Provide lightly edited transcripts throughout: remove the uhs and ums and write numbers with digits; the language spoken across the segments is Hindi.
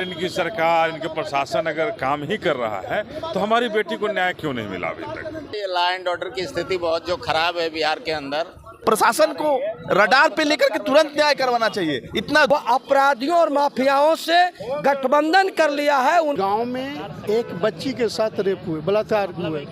अगर इनकी सरकार, इनके प्रशासन अगर काम ही कर रहा है तो हमारी बेटी को न्याय क्यों नहीं मिला अभी तक? लॉ एंड ऑर्डर की स्थिति बहुत जो खराब है बिहार के अंदर। प्रशासन को रडार पे लेकर के तुरंत न्याय करवाना चाहिए। इतना अपराधियों और माफियाओं से गठबंधन कर लिया है। उन गांव में एक बच्ची के साथ रेप हुए, बलात्कार हुए,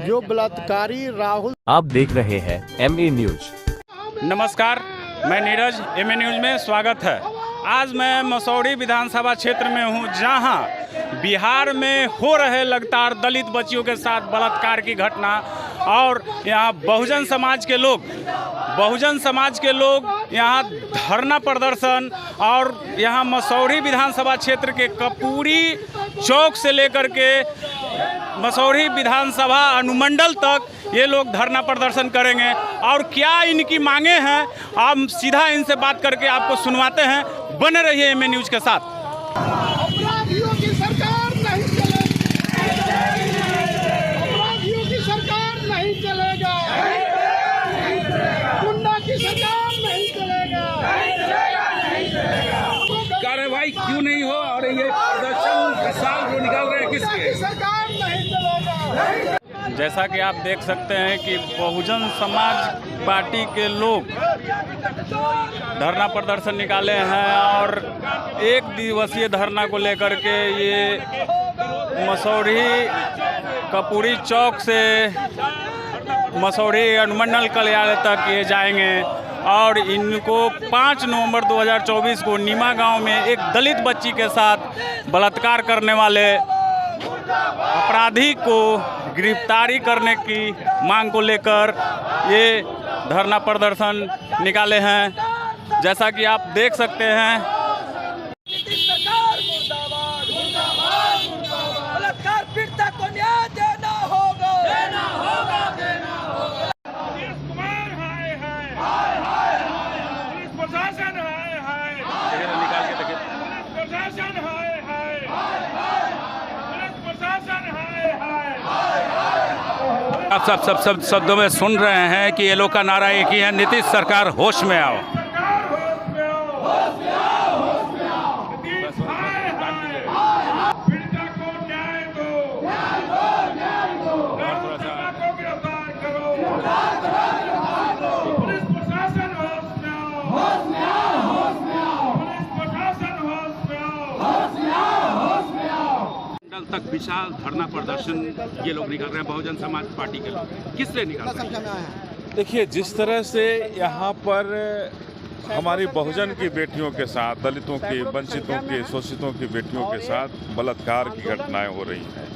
जो बलात्कारी राहुल। आप देख रहे हैं MA न्यूज। नमस्कार, मैं नीरज, MA न्यूज में स्वागत है। आज मैं मसौढ़ी विधानसभा क्षेत्र में हूं, जहां बिहार में हो रहे लगातार दलित बच्चियों के साथ बलात्कार की घटना और यहां बहुजन समाज के लोग यहां धरना प्रदर्शन और यहां मसौढ़ी विधानसभा क्षेत्र के कपूरी चौक से लेकर के मसौढ़ी विधानसभा अनुमंडल तक ये लोग धरना प्रदर्शन करेंगे। और क्या इनकी मांगे हैं, आप सीधा इनसे बात करके आपको सुनवाते हैं। बने रहिए MA न्यूज के साथ। अपराधियों की सरकार नहीं चलेगी, अपराधियों की सरकार नहीं चलेगा, गुंडा की सरकार नहीं चलेगा। कार्रवाई क्यों नहीं हो और ये प्रदर्शन विशाल जो निकाल रहे हैं किसके? सरकार नहीं चलेगा। जैसा कि आप देख सकते हैं कि बहुजन समाज पार्टी के लोग धरना प्रदर्शन निकाले हैं और एक दिवसीय धरना को लेकर के ये मसौढ़ी कपूरी चौक से मसौढ़ी अनुमंडल कार्यालय तक ये जाएंगे। और इनको 5 नवंबर 2024 को नीमा गांव में एक दलित बच्ची के साथ बलात्कार करने वाले अपराधी को गिरफ्तारी करने की मांग को लेकर ये धरना प्रदर्शन निकाले हैं। जैसा कि आप देख सकते हैं, बलात्कार पीड़िता को न्याय देना होगा, देना होगा, देना होगा। पुलिस प्रशासन निकाल के देखिए, प्रशासन आप सब शब्दों में सुन रहे हैं कि ये लोग का नारा एक ही है, नीतीश सरकार होश में आओ। तक विशाल धरना प्रदर्शन ये लोग निकाल रहे हैं, बहुजन समाज पार्टी के लोग। किस लिए निकाल रहे हैं? देखिए, जिस तरह से यहाँ पर हमारी बहुजन की बेटियों के साथ, दलितों की, वंचितों की, शोषितों की बेटियों के साथ बलात्कार की घटनाएं हो रही हैं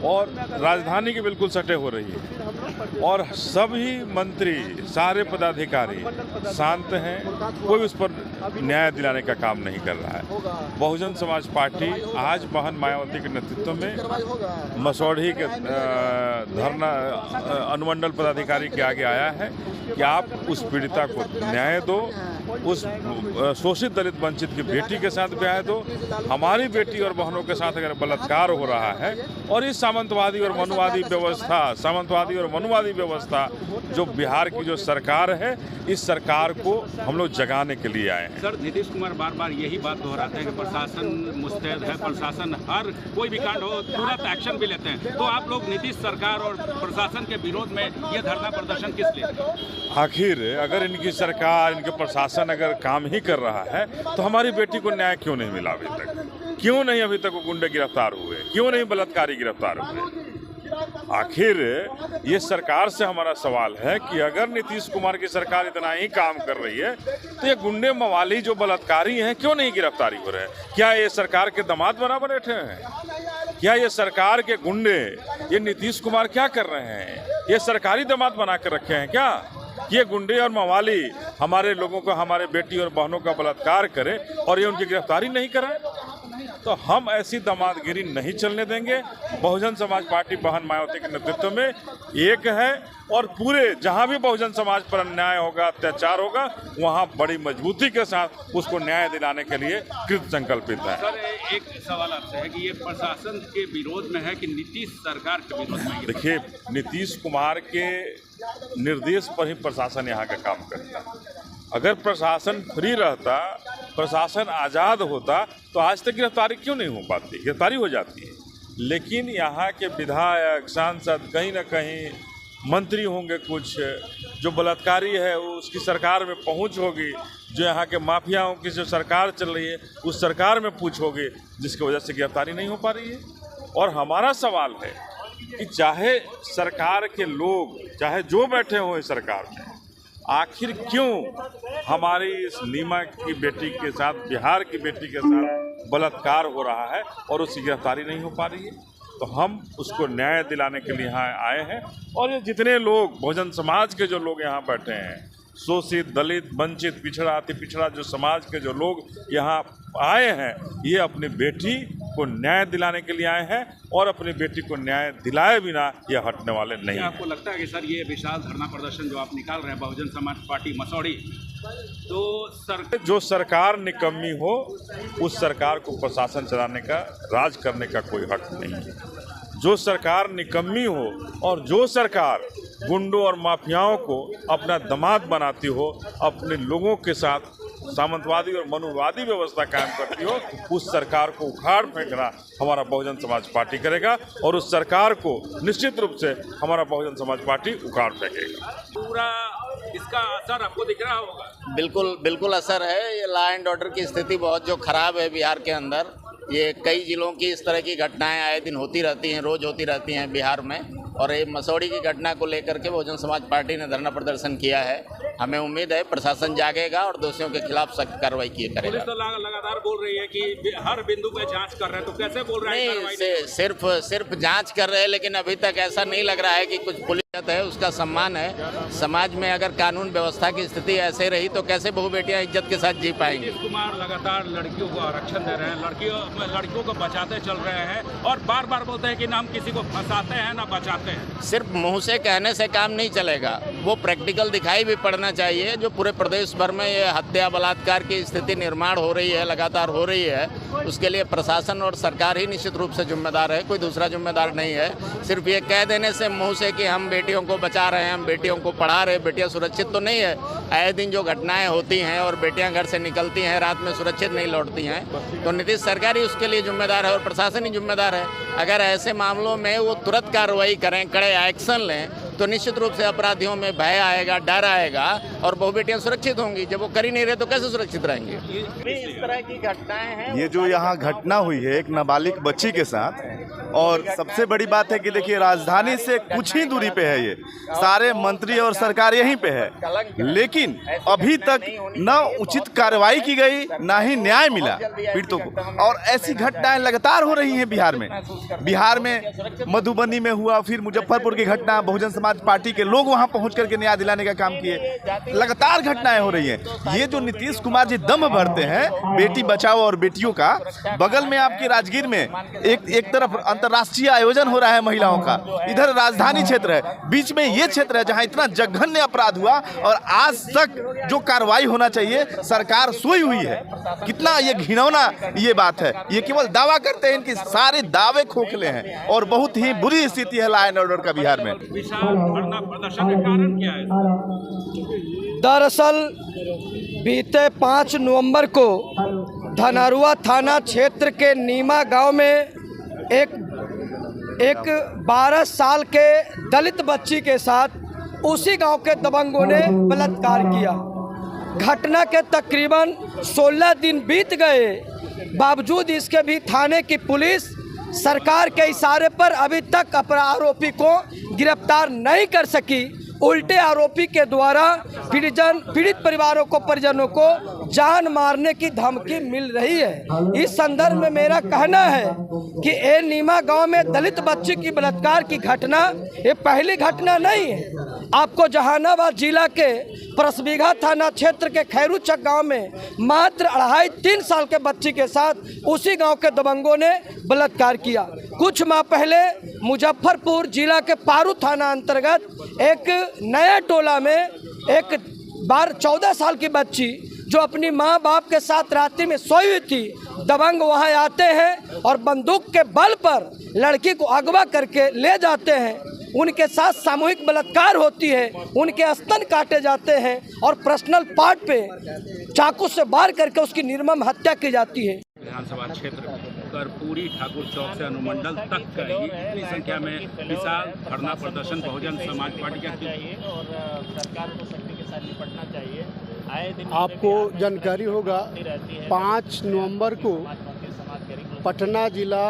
और राजधानी के बिल्कुल सटे हो रही है और सभी मंत्री, सारे पदाधिकारी शांत हैं, कोई उस पर न्याय दिलाने का काम नहीं कर रहा है। बहुजन समाज पार्टी आज बहन मायावती के नेतृत्व में मसौढ़ी के धरना अनुमंडल पदाधिकारी के आगे आया है कि आप उस पीड़िता को न्याय दो, उस शोषित दलित वंचित की बेटी के साथ ब्याह दो। हमारी बेटी और बहनों के साथ अगर बलात्कार हो रहा है और इस सामंतवादी और मनुवादी व्यवस्था जो बिहार की जो सरकार है, इस सरकार को हम लोग जगाने के लिए आए हैं। सर, नीतीश कुमार बार बार यही बात दोहराते हैं कि प्रशासन मुस्तैद है, प्रशासन हर कोई भी कांड हो तुरंत एक्शन भी लेते हैं। तो आप लोग नीतीश सरकार और प्रशासन के विरोध में ये धरना प्रदर्शन किस लिए? आखिर अगर इनकी सरकार, इनके प्रशासन अगर काम ही कर रहा है तो हमारी बेटी को न्याय क्यों नहीं मिला अभी तक? क्यों नहीं अभी तक वो गुंडे गिरफ्तार हुए? क्यों नहीं बलात्कारी गिरफ्तार हुए? आखिर ये सरकार से हमारा सवाल है कि अगर नीतीश कुमार की सरकार इतना ही काम कर रही है तो ये गुंडे मवाली जो बलात्कारी हैं क्यों नहीं गिरफ्तारी हो रहे हैं? क्या ये सरकार के दामाद बराबर बैठे हैं? क्या ये सरकार के गुंडे, ये नीतीश कुमार क्या कर रहे हैं? ये सरकारी दामाद बना कर रखे हैं क्या? ये गुंडे और मवाली हमारे लोगों को, हमारे बेटी और बहनों का बलात्कार करे और ये उनकी गिरफ्तारी नहीं कराए? तो हम ऐसी दामादगिरी नहीं चलने देंगे। बहुजन समाज पार्टी बहन मायावती के नेतृत्व में एक है और पूरे जहां भी बहुजन समाज पर अन्याय होगा, अत्याचार होगा, वहां बड़ी मजबूती के साथ उसको न्याय दिलाने के लिए कृत संकल्पित है। सर, एक सवाल आपसे है कि ये प्रशासन के विरोध में है कि नीतीश सरकार के विरोध में? देखिए, नीतीश कुमार के निर्देश पर ही प्रशासन यहाँ का काम करता है। अगर प्रशासन फ्री रहता प्रशासन आज़ाद होता तो आज तक गिरफ्तारी क्यों नहीं हो पाती? गिरफ्तारी हो जाती है, लेकिन यहाँ के विधायक, सांसद, कहीं ना कहीं मंत्री होंगे कुछ, जो बलात्कारी है उसकी सरकार में पहुँच होगी, जो यहाँ के माफियाओं की जो सरकार चल रही है उस सरकार में पूछ होगी, जिसकी वजह से गिरफ्तारी नहीं हो पा रही है। और हमारा सवाल है कि चाहे सरकार के लोग, चाहे जो बैठे हों इस सरकार में, आखिर क्यों हमारी इस नीमा की बेटी के साथ, बिहार की बेटी के साथ बलात्कार हो रहा है और उसकी गिरफ्तारी नहीं हो पा रही है? तो हम उसको न्याय दिलाने के लिए यहाँ आए हैं। और ये जितने लोग, बहुजन समाज के जो लोग यहाँ बैठे हैं, शोषित, दलित, वंचित, पिछड़ा, अति पिछड़ा जो समाज के जो लोग यहाँ आए हैं, ये अपनी बेटी को न्याय दिलाने के लिए आए हैं और अपनी बेटी को न्याय दिलाए बिना ये हटने वाले नहीं हैं। आपको लगता है कि सर ये विशाल धरना प्रदर्शन जो आप निकाल रहे हैं बहुजन समाज पार्टी मसौड़ी, तो जो सरकार निकम्मी हो उस सरकार को प्रशासन चलाने का, राज करने का कोई हक नहीं है। जो सरकार निकम्मी हो और जो सरकार गुंडों और माफियाओं को अपना दामाद बनाती हो, अपने लोगों के साथ सामंतवादी और मनुवादी व्यवस्था कायम करती हो, उस सरकार को उखाड़ फेंकना हमारा बहुजन समाज पार्टी करेगा और उस सरकार को निश्चित रूप से हमारा बहुजन समाज पार्टी उखाड़ फेंकेगा। पूरा इसका असर आपको दिख रहा होगा। बिल्कुल बिल्कुल असर है। ये लॉ एंड ऑर्डर की स्थिति बहुत जो खराब है बिहार के अंदर। ये कई जिलों की इस तरह की घटनाएं आए दिन होती रहती हैं, रोज होती रहती हैं बिहार में। और ये मसौड़ी की घटना को लेकर के बहुजन समाज पार्टी ने धरना प्रदर्शन किया है। हमें उम्मीद है प्रशासन जागेगा और दोषियों के खिलाफ सख्त कार्रवाई करेगा। पुलिस तो लगातार बोल रही है कि हर बिंदु पे जांच कर रहे हैं, तो कैसे बोल रहे हैं? नहीं, सिर्फ जांच कर रहे हैं, लेकिन अभी तक ऐसा नहीं लग रहा है कि कुछ पुलिस है, उसका सम्मान है। समाज में अगर कानून व्यवस्था की स्थिति ऐसे रही तो कैसे बहू बेटियां इज्जत के साथ जी पाएंगी? नीतीश कुमार लगातार लड़कियों को आरक्षण दे रहे हैं, लड़कियों को बचाते चल रहे हैं और बार बार बोलते हैं कि ना हम किसी को फंसाते हैं ना बचाते हैं। सिर्फ मुंह से कहने से काम नहीं चलेगा, वो प्रैक्टिकल दिखाई भी पड़ना चाहिए। जो पूरे प्रदेश भर में ये हत्या बलात्कार की स्थिति निर्माण हो रही है, लगातार हो रही है, उसके लिए प्रशासन और सरकार ही निश्चित रूप से जिम्मेदार है, कोई दूसरा जिम्मेदार नहीं है। सिर्फ ये कह देने से मुंह से कि हम बेटियों को बचा रहे हैं, हम बेटियों को पढ़ा रहे हैं, बेटियां सुरक्षित तो नहीं है। आए दिन जो घटनाएं होती हैं और बेटियां घर से निकलती हैं, रात में सुरक्षित नहीं लौटती हैं, तो नीतीश सरकार ही उसके लिए जिम्मेदार है और प्रशासन ही जिम्मेदार है। अगर ऐसे मामलों में वो तुरंत कार्रवाई करें, कड़े एक्शन लें, तो निश्चित रूप से अपराधियों में भय आएगा, डर आएगा और बहु बेटियां सुरक्षित होंगी। जब वो कर ही नहीं रहे तो कैसे सुरक्षित रहेंगे? इस तरह की घटनाएं हैं। ये जो यहाँ घटना हुई है एक नाबालिग बच्ची के साथ, और सबसे बड़ी बात है कि देखिए राजधानी से कुछ ही दूरी पे है, ये सारे मंत्री और सरकार यहीं पे है, लेकिन अभी तक न उचित कार्रवाई की गई, ना ही न्याय मिला पीड़ितों को। और ऐसी घटनाएं लगातार हो रही हैं बिहार में। मधुबनी में हुआ, फिर मुजफ्फरपुर की घटना, बहुजन समाज पार्टी के लोग वहां पहुंच करके न्याय दिलाने का काम किए। लगातार घटनाएं हो रही हैं। ये जो नीतीश कुमार जी दम भरते हैं बेटी बचाओ और बेटियों का, बगल में आपकी राजगीर में एक तरफ अंतर्राष्ट्रीय आयोजन हो रहा है महिलाओं का, इधर राजधानी क्षेत्र है, बीच में ये क्षेत्र है जहां इतना जघन्य अपराध हुआ और आज तक जो कार्रवाई होना चाहिए सरकार सोई हुई है। कितना ये घिनौना ये बात है। ये केवल दावा करते हैं, इनकी सारे दावे खोखले हैं और बहुत ही बुरी स्थिति है लॉ एंड ऑर्डर का बिहार में। धरना प्रदर्शन का कारण क्या है? दरअसल बीते 5 नवंबर को धनरुआ थाना क्षेत्र के नीमा गांव में एक 12 साल के दलित बच्ची के साथ उसी गांव के दबंगों ने बलात्कार किया। घटना के तकरीबन 16 दिन बीत गए, बावजूद इसके भी थाने की पुलिस सरकार के इशारे पर अभी तक आरोपी को गिरफ्तार नहीं कर सकी। उल्टे आरोपी के द्वारा पीड़ित परिजनों को जान मारने की धमकी मिल रही है। इस संदर्भ में मेरा कहना है कि ये नीमा गांव में दलित बच्ची की बलात्कार की घटना ये पहली घटना नहीं है। आपको जहानाबाद जिला के परसबीघा थाना क्षेत्र के खैरूचक गांव में मात्र 2.5-3 साल के बच्ची के साथ उसी गांव के दबंगों ने बलात्कार किया। कुछ माह पहले मुजफ्फरपुर जिला के पारू थाना अंतर्गत एक नया टोला में एक 14 साल की बच्ची जो अपनी माँ बाप के साथ रात्रि में सोई हुई थी, दबंग वहां आते हैं और बंदूक के बल पर लड़की को अगवा करके ले जाते हैं। उनके साथ सामूहिक बलात्कार होती है, उनके स्तन काटे जाते हैं और पर्सनल पार्ट पे चाकू से वार करके उसकी निर्मम हत्या की जाती है। विधानसभा क्षेत्र कर्पूरी ठाकुर चौक से अनुमंडल तक का ही इतनी संख्या में विशाल धरना प्रदर्शन बहुजन समाज पार्टी का और सरकार को शक्ति के साथ निपटना चाहिए। आए दिन आपको जानकारी होगा 5 नवंबर को पटना जिला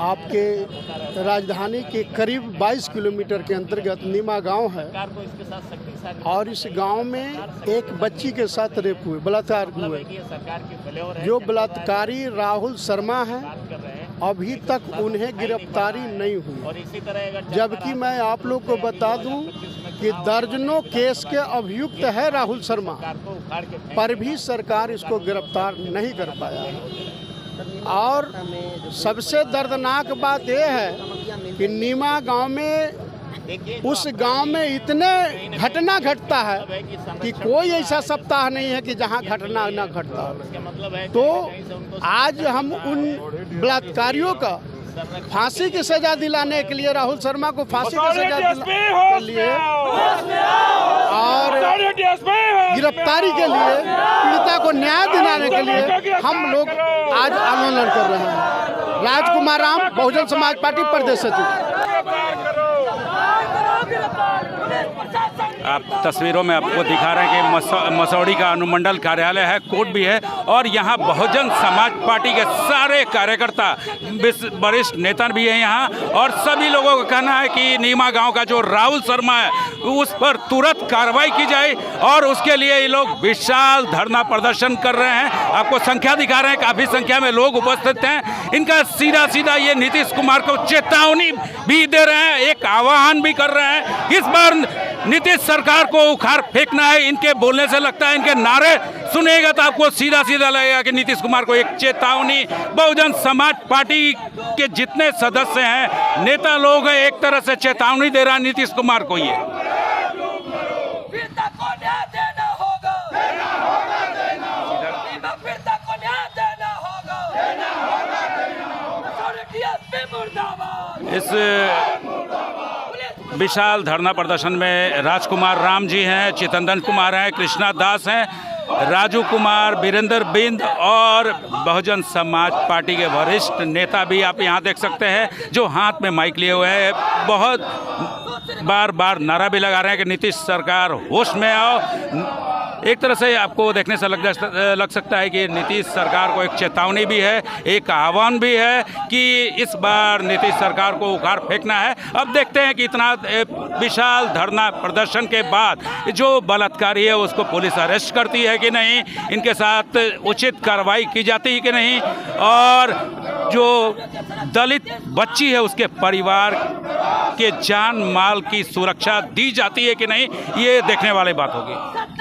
आपके राजधानी के करीब 22 किलोमीटर के अंतर्गत नीमा गांव है और इस गांव में एक बच्ची के साथ रेप हुए, बलात्कार हुए। जो बलात्कारी राहुल शर्मा है अभी तक उन्हें गिरफ्तारी नहीं हुई, जबकि मैं आप लोग को बता दूं कि दर्जनों केस के अभियुक्त है राहुल शर्मा, पर भी सरकार इसको गिरफ्तार नहीं कर पाया। और सबसे दर्दनाक बात यह है कि नीमा गांव में उस गांव में इतने घटना घटता है कि कोई ऐसा सप्ताह नहीं है कि जहां घटना न घटता हो। तो आज हम उन बलात्कारियों का फांसी की सजा दिलाने के लिए, राहुल शर्मा को फांसी की सजा दिलाने के लिए और गिरफ्तारी के लिए, पीड़िता को न्याय दिलाने के लिए हम लोग आज आंदोलन कर रहे हैं। राजकुमार राम, बहुजन समाज पार्टी प्रदेश सचिव। आप तस्वीरों में आपको दिखा रहे हैं कि मसौड़ी का अनुमंडल कार्यालय है, कोर्ट भी है और यहाँ बहुजन समाज पार्टी के सारे कार्यकर्ता, वरिष्ठ नेता भी हैं यहाँ और सभी लोगों का कहना है कि नीमा गांव का जो राहुल शर्मा है उस पर तुरंत कार्रवाई की जाए और उसके लिए ये लोग विशाल धरना प्रदर्शन कर रहे हैं। आपको संख्या दिखा रहे हैं, काफ़ी संख्या में लोग उपस्थित हैं। इनका सीधा सीधा ये नीतीश कुमार को चेतावनी भी दे रहे हैं, एक आह्वान भी कर रहे हैं। इस बार नीतीश सरकार को उखाड़ फेंकना है। इनके बोलने से लगता है, इनके नारे सुनेगा तो आपको सीधा सीधा लगेगा कि नीतीश कुमार को एक चेतावनी। बहुजन समाज पार्टी के जितने सदस्य हैं, नेता लोग हैं, एक तरह से चेतावनी दे रहा है नीतीश कुमार को। ये इस विशाल धरना प्रदर्शन में राजकुमार राम जी हैं, चितंदन कुमार हैं, कृष्णा दास हैं, राजू कुमार, वीरेंद्र बिंद और बहुजन समाज पार्टी के वरिष्ठ नेता भी आप यहाँ देख सकते हैं जो हाथ में माइक लिए हुए हैं। बहुत बार बार नारा भी लगा रहे हैं कि नीतीश सरकार होश में आओ। एक तरह से आपको देखने से लग सकता है कि नीतीश सरकार को एक चेतावनी भी है, एक आह्वान भी है कि इस बार नीतीश सरकार को उखाड़ फेंकना है। अब देखते हैं कि इतना विशाल धरना प्रदर्शन के बाद जो बलात्कारी है उसको पुलिस अरेस्ट करती है कि नहीं, इनके साथ उचित कार्रवाई की जाती है कि नहीं, और जो दलित बच्ची है उसके परिवार के जान माल की सुरक्षा दी जाती है कि नहीं, ये देखने वाली बात होगी।